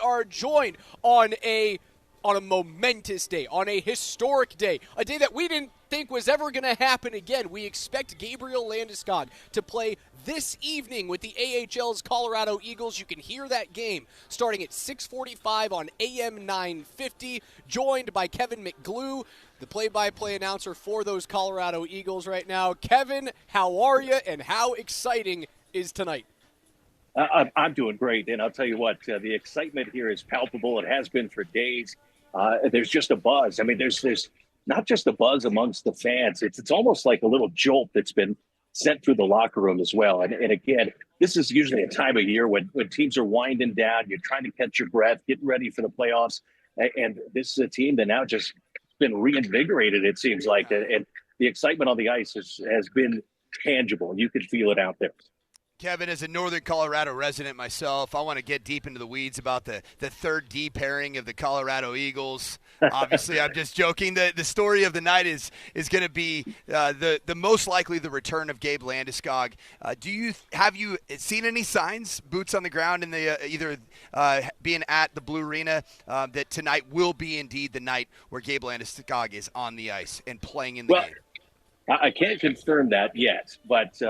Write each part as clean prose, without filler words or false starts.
are joined on a momentous day, on a historic day, a day that we didn't think was ever going to happen again. We expect Gabriel Landeskog to play this evening with the AHL's Colorado Eagles. You can hear that game starting at 6:45 on AM 950, joined by Kevin McGlue, the play-by-play announcer for those Colorado Eagles right now. Kevin, how are you, and how exciting is tonight? I'm doing great, and I'll tell you what, the excitement here is palpable. It has been for days. There's just a buzz. I mean, there's not just a buzz amongst the fans. It's almost like a little jolt that's been sent through the locker room as well. And again, this is usually a time of year when teams are winding down. You're trying to catch your breath, getting ready for the playoffs. And this is a team that now just been reinvigorated, it seems like. And the excitement on the ice has been tangible. You could feel it out there. Kevin, as a Northern Colorado resident myself, I want to get deep into the weeds about the third D pairing of the Colorado Eagles. Obviously, I'm just joking. The story of the night is going to be the most likely the return of Gabe Landeskog. Have you seen any signs, boots on the ground, in the either being at the Blue Arena, that tonight will be indeed the night where Gabe Landeskog is on the ice and playing in the game? I can't confirm that yet, but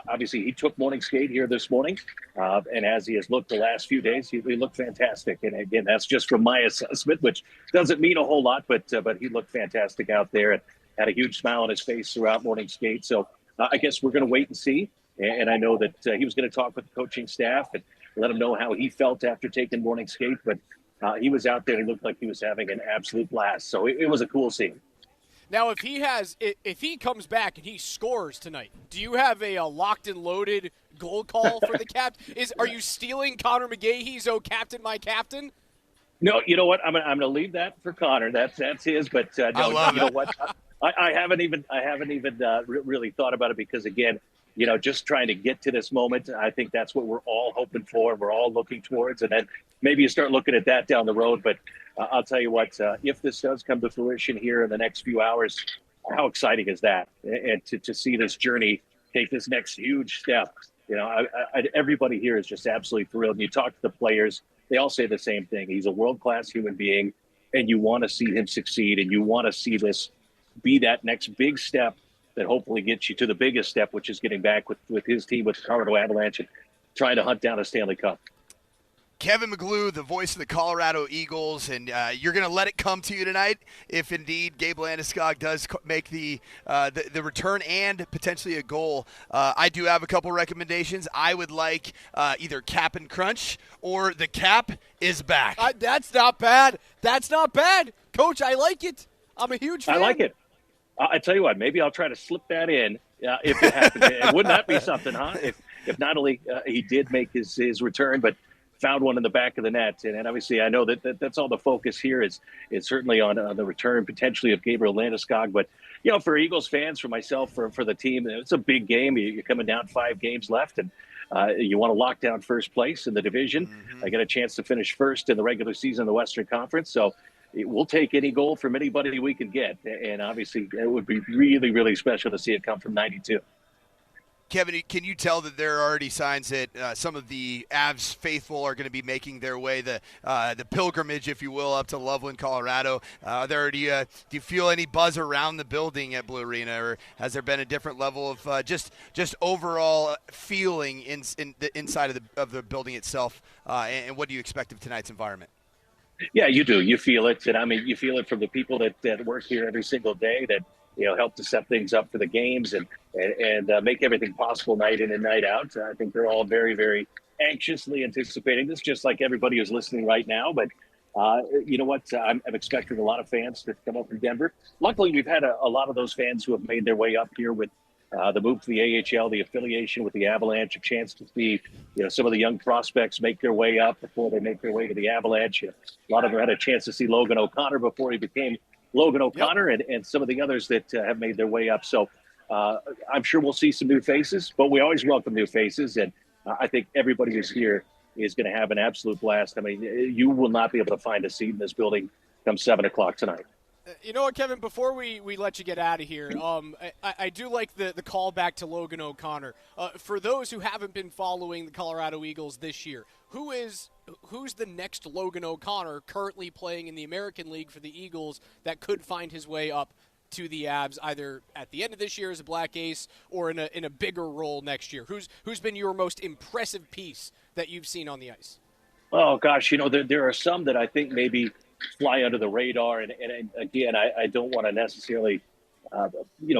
obviously he took morning skate here this morning, and as he has looked the last few days, he looked fantastic. And again, that's just from my assessment, which doesn't mean a whole lot, but he looked fantastic out there and had a huge smile on his face throughout morning skate. So I guess we're going to wait and see. And I know that he was going to talk with the coaching staff and let him know how he felt after taking morning skate, but he was out there and he looked like he was having an absolute blast. So it was a cool scene. Now, if he comes back and he scores tonight, do you have a locked and loaded goal call for the captain? Are you stealing Connor McGahee's "Oh Captain, My Captain"? No, you know what? I'm going to leave that for Connor. That's his. But no, I love you know what? I haven't even really thought about it because again, just trying to get to this moment. I think that's what we're all hoping for. We're all looking towards, and then maybe you start looking at that down the road. But I'll tell you what, if this does come to fruition here in the next few hours, how exciting is that? And to see this journey take this next huge step. Everybody here is just absolutely thrilled. And you talk to the players, they all say the same thing. He's a world-class human being, and you want to see him succeed, and you want to see this be that next big step that hopefully gets you to the biggest step, which is getting back with his team, with the Colorado Avalanche, and trying to hunt down a Stanley Cup. Kevin McGlue, the voice of the Colorado Eagles, and you're going to let it come to you tonight if indeed Gabe Landeskog does make the return and potentially a goal. I do have a couple recommendations. I would like either Cap and Crunch or the Cap is back. That's not bad. That's not bad. Coach, I like it. I'm a huge fan. I like it. I tell you what, maybe I'll try to slip that in if it happens. Wouldn't that be something, huh? If not only he did make his return, but found one in the back of the net. And obviously I know that's all the focus here is certainly on the return potentially of Gabriel Landeskog. But, for Eagles fans, for myself, for the team, it's a big game. You're coming down 5 games left, and you want to lock down first place in the division. Mm-hmm. I get a chance to finish first in the regular season of the Western Conference. So we'll take any goal from anybody we can get. And obviously it would be really, really special to see it come from 92. Kevin, can you tell that there are already signs that some of the Avs faithful are going to be making their way the pilgrimage, if you will, up to Loveland, Colorado? Do you feel any buzz around the building at Blue Arena, or has there been a different level of just overall feeling inside of the building itself? And what do you expect of tonight's environment? Yeah, you do. You feel it, and I mean, you feel it from the people that work here every single day that help to set things up for the games and make everything possible night in and night out. I think they're all very, very anxiously anticipating this, just like everybody who's listening right now. But you know what? I'm expecting a lot of fans to come up from Denver. Luckily, we've had a lot of those fans who have made their way up here with the move to the AHL, the affiliation with the Avalanche, a chance to see some of the young prospects make their way up before they make their way to the Avalanche. A lot of them had a chance to see Logan O'Connor before he became Logan O'Connor. Yep. and some of the others that have made their way up. So I'm sure we'll see some new faces, but we always welcome new faces. And I think everybody who's here is going to have an absolute blast. I mean, you will not be able to find a seat in this building come 7 o'clock tonight. You know what, Kevin, before we let you get out of here, I do like the call back to Logan O'Connor. For those who haven't been following the Colorado Eagles this year, who's the next Logan O'Connor currently playing in the American League for the Eagles that could find his way up to the Abs either at the end of this year as a Black Ace or in a bigger role next year? Who's been your most impressive piece that you've seen on the ice? Oh gosh, there are some that I think maybe fly under the radar, and again, I don't want to necessarily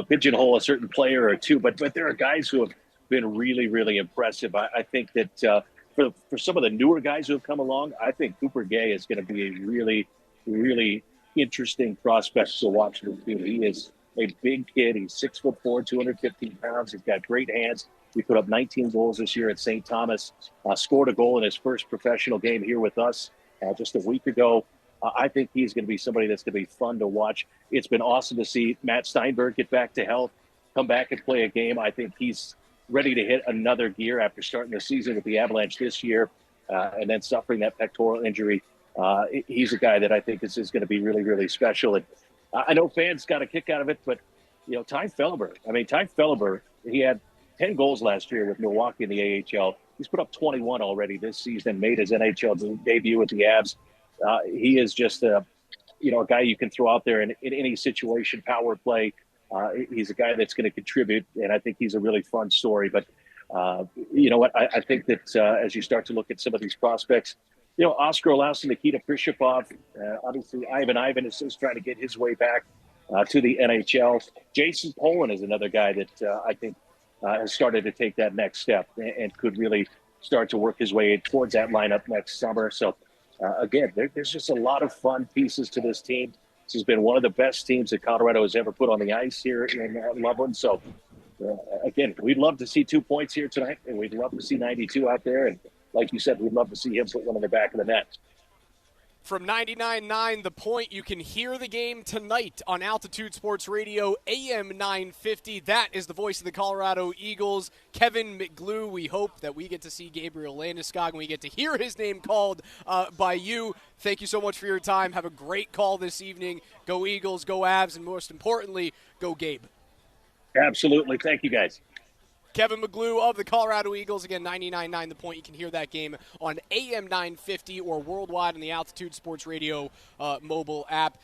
pigeonhole a certain player or two, but there are guys who have been really, really impressive. I think that for some of the newer guys who have come along, I think Cooper Gay is going to be a really, really interesting prospect to watch this team. He is a big kid. He's 6'4", 215 pounds. He's got great hands. He put up 19 goals this year at St. Thomas, scored a goal in his first professional game here with us just a week ago. I think he's going to be somebody that's going to be fun to watch. It's been awesome to see Matt Steinberg get back to health, come back and play a game. I think he's ready to hit another gear after starting the season with the Avalanche this year and then suffering that pectoral injury. He's a guy that I think is going to be really, really special. And I know fans got a kick out of it, but, Ty Felleber, he had 10 goals last year with Milwaukee in the AHL. He's put up 21 already this season, made his NHL debut with the Avs. He is just a guy you can throw out there in any situation, power play. He's a guy that's going to contribute, and I think he's a really fun story. But you know what? I think that as you start to look at some of these prospects, Oscar Olausson, Nikita Prishapov, obviously Ivan is trying to get his way back to the NHL. Jason Poland is another guy that I think has started to take that next step and could really start to work his way towards that lineup next summer. So, again, there's just a lot of fun pieces to this team. This has been one of the best teams that Colorado has ever put on the ice here in Loveland. So, again, we'd love to see 2 points here tonight, and we'd love to see 92 out there. And like you said, we'd love to see him put one in the back of the net. From 99.9 The Point, you can hear the game tonight on Altitude Sports Radio, AM 950. That is the voice of the Colorado Eagles, Kevin McGlue. We hope that we get to see Gabriel Landeskog and we get to hear his name called by you. Thank you so much for your time. Have a great call this evening. Go Eagles, go Avs, and most importantly, go Gabe. Absolutely. Thank you, guys. Kevin McGlue of the Colorado Eagles. Again, 99.9 The Point. You can hear that game on AM 950 or worldwide on the Altitude Sports Radio mobile app.